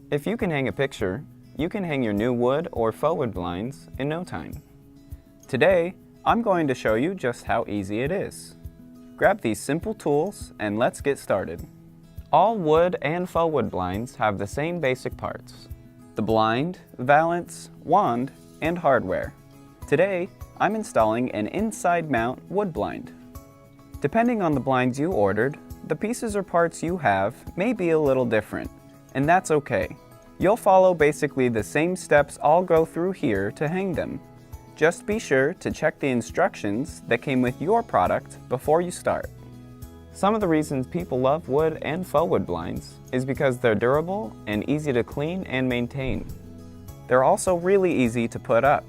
If you can hang a picture, you can hang your new wood or faux wood blinds in no time. Today, I'm going to show you just how easy it is. Grab these simple tools and let's get started. All wood and faux wood blinds have the same basic parts: the blind, valance, wand, and hardware. Today, I'm installing an inside mount wood blind. Depending on the blinds you ordered, the pieces or parts you have may be a little different, and that's okay. You'll follow basically the same steps I'll go through here to hang them. Just be sure to check the instructions that came with your product before you start. Some of the reasons people love wood and faux wood blinds is because they're durable and easy to clean and maintain. They're also really easy to put up.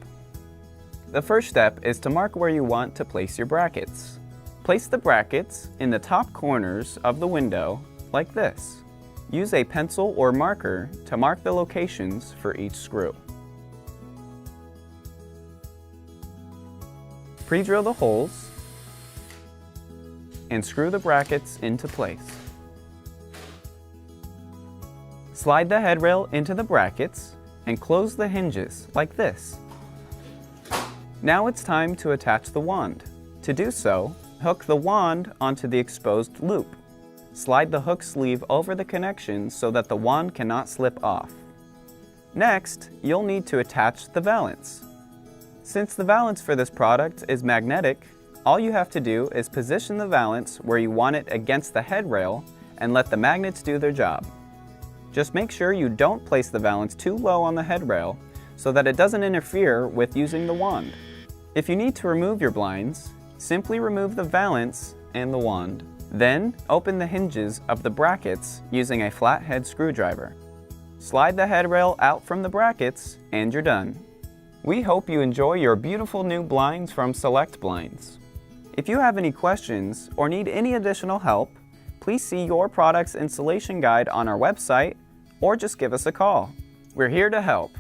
The first step is to mark where you want to place your brackets. Place the brackets in the top corners of the window like this. Use a pencil or marker to mark the locations for each screw. Pre-drill the holes and screw the brackets into place. Slide the headrail into the brackets and close the hinges like this. Now it's time to attach the wand. To do so, hook the wand onto the exposed loop. Slide the hook sleeve over the connection so that the wand cannot slip off. Next, you'll need to attach the valance. Since the valance for this product is magnetic, all you have to do is position the valance where you want it against the headrail and let the magnets do their job. Just make sure you don't place the valance too low on the headrail so that it doesn't interfere with using the wand. If you need to remove your blinds, simply remove the valance and the wand. Then, open the hinges of the brackets using a flathead screwdriver. Slide the headrail out from the brackets and you're done. We hope you enjoy your beautiful new blinds from Select Blinds. If you have any questions or need any additional help, please see your product's installation guide on our website or just give us a call. We're here to help.